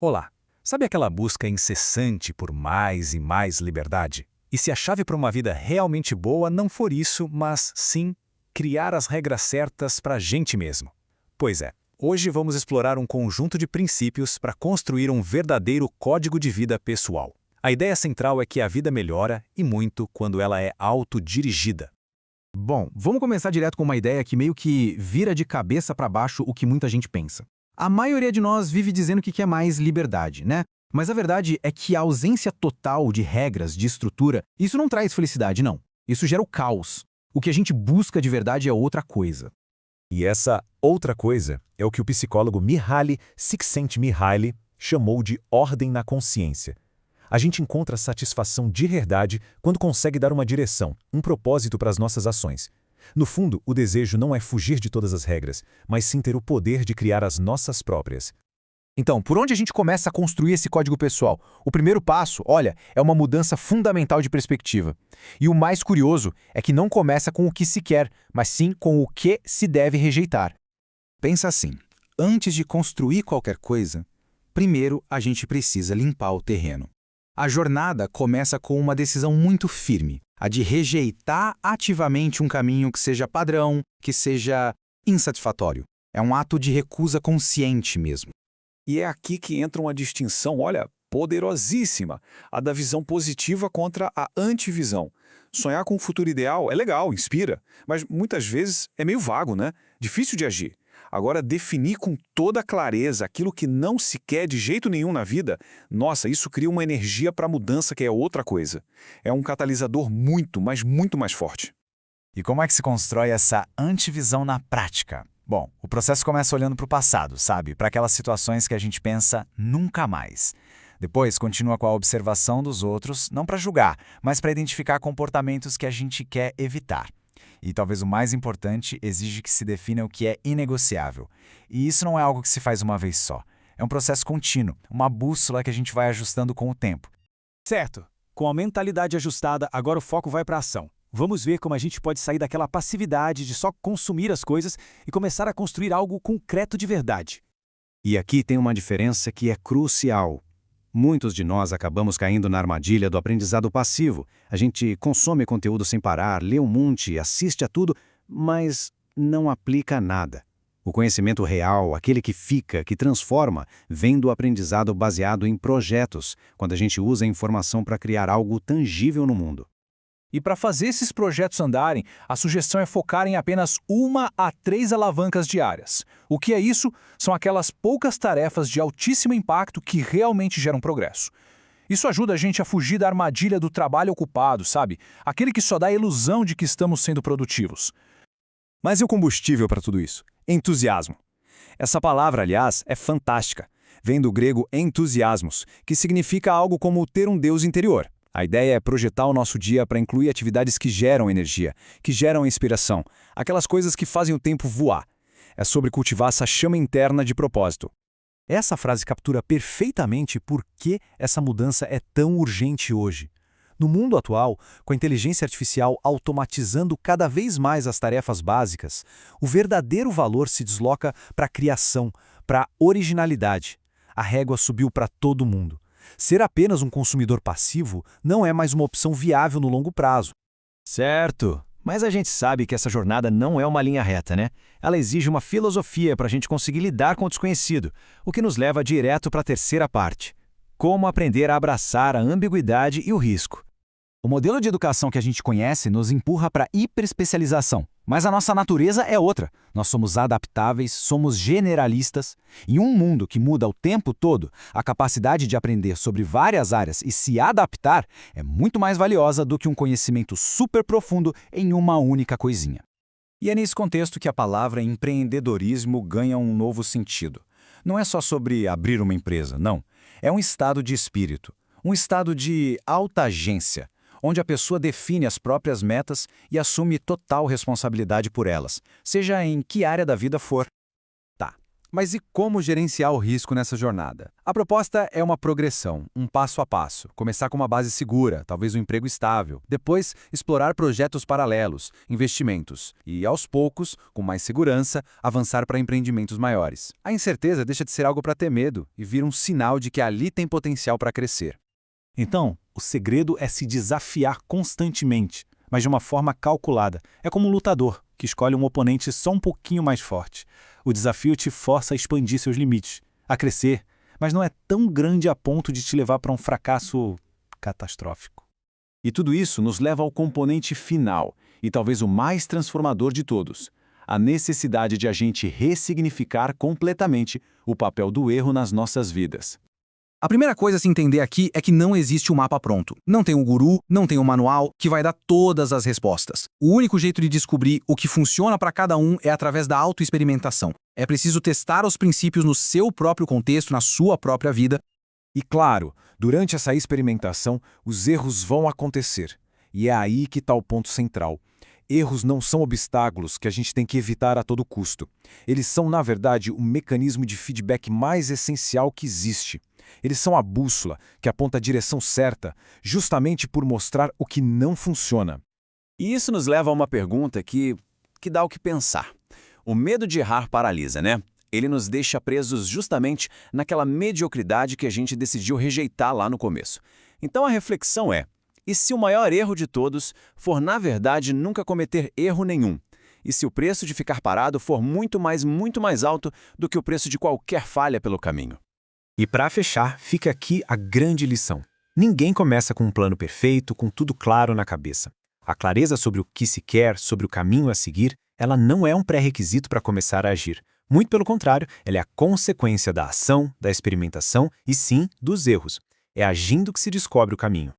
Olá, sabe aquela busca incessante por mais e mais liberdade? E se a chave para uma vida realmente boa não for isso, mas sim criar as regras certas para a gente mesmo? Pois é, hoje vamos explorar um conjunto de princípios para construir um verdadeiro código de vida pessoal. A ideia central é que a vida melhora e muito quando ela é autodirigida. Bom, vamos começar direto com uma ideia que meio que vira de cabeça para baixo o que muita gente pensa. A maioria de nós vive dizendo que quer mais liberdade, né? Mas a verdade é que a ausência total de regras, de estrutura, isso não traz felicidade, não. Isso gera o caos. O que a gente busca de verdade é outra coisa. E essa outra coisa é o que o psicólogo Mihaly Csikszentmihalyi chamou de ordem na consciência. A gente encontra satisfação de verdade quando consegue dar uma direção, um propósito para as nossas ações. No fundo, o desejo não é fugir de todas as regras, mas sim ter o poder de criar as nossas próprias. Então, por onde a gente começa a construir esse código pessoal? O primeiro passo, olha, é uma mudança fundamental de perspectiva. E o mais curioso é que não começa com o que se quer, mas sim com o que se deve rejeitar. Pensa assim, antes de construir qualquer coisa, primeiro a gente precisa limpar o terreno. A jornada começa com uma decisão muito firme, a de rejeitar ativamente um caminho que seja padrão, que seja insatisfatório. É um ato de recusa consciente mesmo. E é aqui que entra uma distinção, olha, poderosíssima, a da visão positiva contra a antivisão. Sonhar com um futuro ideal é legal, inspira, mas muitas vezes é meio vago, né? Difícil de agir. Agora, definir com toda clareza aquilo que não se quer de jeito nenhum na vida, nossa, isso cria uma energia para a mudança que é outra coisa. É um catalisador muito, mas muito mais forte. E como é que se constrói essa antivisão na prática? Bom, o processo começa olhando para o passado, sabe? Para aquelas situações que a gente pensa nunca mais. Depois, continua com a observação dos outros, não para julgar, mas para identificar comportamentos que a gente quer evitar. E talvez o mais importante, exige que se defina o que é inegociável. E isso não é algo que se faz uma vez só. É um processo contínuo, uma bússola que a gente vai ajustando com o tempo. Certo. Com a mentalidade ajustada, agora o foco vai para a ação. Vamos ver como a gente pode sair daquela passividade de só consumir as coisas e começar a construir algo concreto de verdade. E aqui tem uma diferença que é crucial. Muitos de nós acabamos caindo na armadilha do aprendizado passivo. A gente consome conteúdo sem parar, lê um monte, assiste a tudo, mas não aplica nada. O conhecimento real, aquele que fica, que transforma, vem do aprendizado baseado em projetos, quando a gente usa a informação para criar algo tangível no mundo. E para fazer esses projetos andarem, a sugestão é focar em apenas 1 a 3 alavancas diárias. O que é isso? São aquelas poucas tarefas de altíssimo impacto que realmente geram progresso. Isso ajuda a gente a fugir da armadilha do trabalho ocupado, sabe? Aquele que só dá a ilusão de que estamos sendo produtivos. Mas e o combustível para tudo isso? Entusiasmo. Essa palavra, aliás, é fantástica. Vem do grego entusiasmos, que significa algo como ter um Deus interior. A ideia é projetar o nosso dia para incluir atividades que geram energia, que geram inspiração, aquelas coisas que fazem o tempo voar. É sobre cultivar essa chama interna de propósito. Essa frase captura perfeitamente por que essa mudança é tão urgente hoje. No mundo atual, com a inteligência artificial automatizando cada vez mais as tarefas básicas, o verdadeiro valor se desloca para a criação, para a originalidade. A régua subiu para todo mundo. Ser apenas um consumidor passivo não é mais uma opção viável no longo prazo. Certo, mas a gente sabe que essa jornada não é uma linha reta, né? Ela exige uma filosofia para a gente conseguir lidar com o desconhecido, o que nos leva direto para a terceira parte. Como aprender a abraçar a ambiguidade e o risco. O modelo de educação que a gente conhece nos empurra para a hiperespecialização, mas a nossa natureza é outra. Nós somos adaptáveis, somos generalistas. Em um mundo que muda o tempo todo, a capacidade de aprender sobre várias áreas e se adaptar é muito mais valiosa do que um conhecimento super profundo em uma única coisinha. E é nesse contexto que a palavra empreendedorismo ganha um novo sentido. Não é só sobre abrir uma empresa, não. É um estado de espírito, um estado de autoagência, onde a pessoa define as próprias metas e assume total responsabilidade por elas, seja em que área da vida for. Tá, Mas e como gerenciar o risco nessa jornada? A proposta é uma progressão, um passo a passo. Começar com uma base segura, talvez um emprego estável. Depois, explorar projetos paralelos, investimentos. E, aos poucos, com mais segurança, avançar para empreendimentos maiores. A incerteza deixa de ser algo para ter medo e vira um sinal de que ali tem potencial para crescer. Então, o segredo é se desafiar constantemente, mas de uma forma calculada. É como um lutador que escolhe um oponente só um pouquinho mais forte. O desafio te força a expandir seus limites, a crescer, mas não é tão grande a ponto de te levar para um fracasso catastrófico. E tudo isso nos leva ao componente final, e talvez o mais transformador de todos: a necessidade de a gente ressignificar completamente o papel do erro nas nossas vidas. A primeira coisa a se entender aqui é que não existe um mapa pronto. Não tem um guru, não tem um manual que vai dar todas as respostas. O único jeito de descobrir o que funciona para cada um é através da autoexperimentação. É preciso testar os princípios no seu próprio contexto, na sua própria vida. E claro, durante essa experimentação, os erros vão acontecer. E é aí que está o ponto central. Erros não são obstáculos que a gente tem que evitar a todo custo. Eles são, na verdade, o mecanismo de feedback mais essencial que existe. Eles são a bússola que aponta a direção certa, justamente por mostrar o que não funciona. E isso nos leva a uma pergunta que dá o que pensar. O medo de errar paralisa, né? Ele nos deixa presos justamente naquela mediocridade que a gente decidiu rejeitar lá no começo. Então a reflexão é: e se o maior erro de todos for, na verdade, nunca cometer erro nenhum? E se o preço de ficar parado for muito mais alto do que o preço de qualquer falha pelo caminho? E para fechar, fica aqui a grande lição. Ninguém começa com um plano perfeito, com tudo claro na cabeça. A clareza sobre o que se quer, sobre o caminho a seguir, ela não é um pré-requisito para começar a agir. Muito pelo contrário, ela é a consequência da ação, da experimentação e sim, dos erros. É agindo que se descobre o caminho.